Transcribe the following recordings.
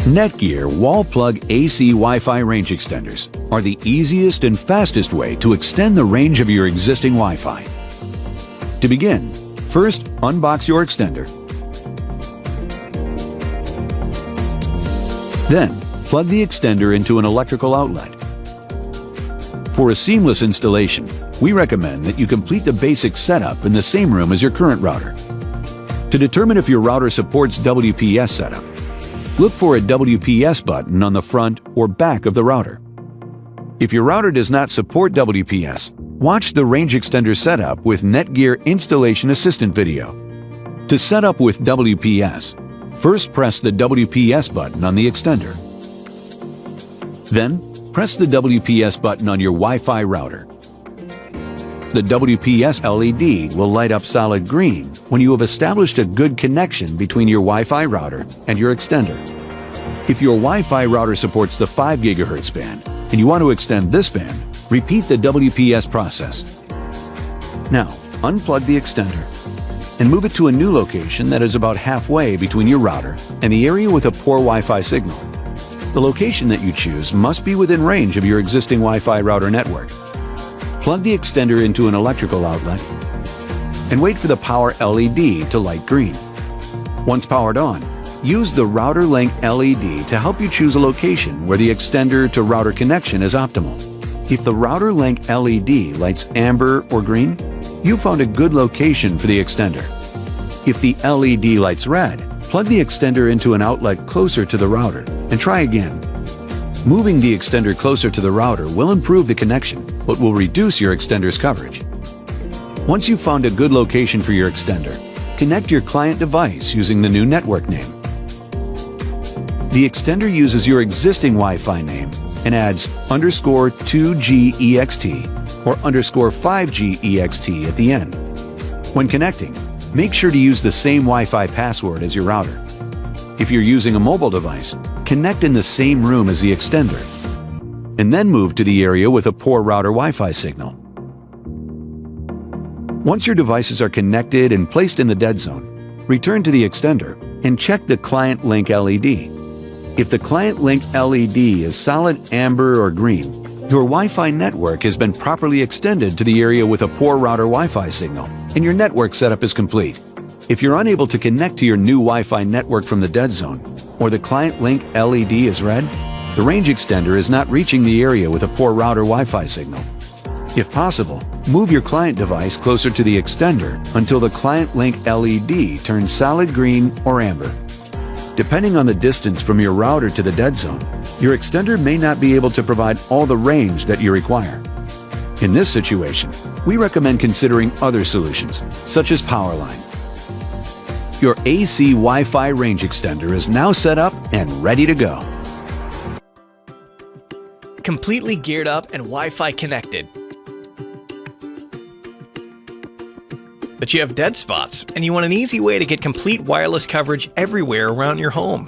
Netgear wall plug AC Wi-Fi range extenders are the easiest and fastest way to extend the range of your existing Wi-Fi. To begin, first unbox your extender. Then, plug the extender into an electrical outlet. For a seamless installation, we recommend that you complete the basic setup in the same room as your current router. To determine if your router supports WPS setup, look for a WPS button on the front or back of the router. If your router does not support WPS, watch the range extender setup with Netgear Installation Assistant video. To set up with WPS, first press the WPS button on the extender. Then, press the WPS button on your Wi-Fi router. The WPS LED will light up solid green when you have established a good connection between your Wi-Fi router and your extender. If your Wi-Fi router supports the 5 GHz band and you want to extend this band, repeat the WPS process. Now, unplug the extender and move it to a new location that is about halfway between your router and the area with a poor Wi-Fi signal. The location that you choose must be within range of your existing Wi-Fi router network. Plug the extender into an electrical outlet and wait for the power LED to light green. Once powered on, use the router link LED to help you choose a location where the extender to router connection is optimal. If the router link LED lights amber or green, you found a good location for the extender. If the LED lights red, plug the extender into an outlet closer to the router and try again. Moving the extender closer to the router will improve the connection, but will reduce your extender's coverage. Once you've found a good location for your extender, connect your client device using the new network name. The extender uses your existing Wi-Fi name and adds _2GEXT or _5GEXT at the end. When connecting, make sure to use the same Wi-Fi password as your router. If you're using a mobile device, connect in the same room as the extender, and then move to the area with a poor router Wi-Fi signal. Once your devices are connected and placed in the dead zone, return to the extender and check the client link LED. If the client link LED is solid amber or green, your Wi-Fi network has been properly extended to the area with a poor router Wi-Fi signal, and your network setup is complete. If you're unable to connect to your new Wi-Fi network from the dead zone, or the client link LED is red, the range extender is not reaching the area with a poor router Wi-Fi signal. If possible, move your client device closer to the extender until the client link LED turns solid green or amber. Depending on the distance from your router to the dead zone, your extender may not be able to provide all the range that you require. In this situation, we recommend considering other solutions, such as Powerline. Your AC Wi-Fi range extender is now set up and ready to go. Completely geared up and Wi-Fi connected. But you have dead spots, and you want an easy way to get complete wireless coverage everywhere around your home.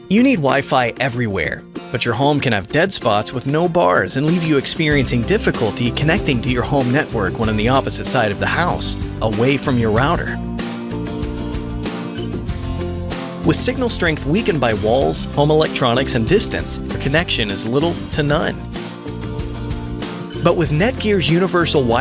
You need Wi-Fi everywhere, but your home can have dead spots with no bars and leave you experiencing difficulty connecting to your home network when on the opposite side of the house, away from your router. With signal strength weakened by walls, home electronics, and distance, your connection is little to none. But with Netgear's universal Wi-Fi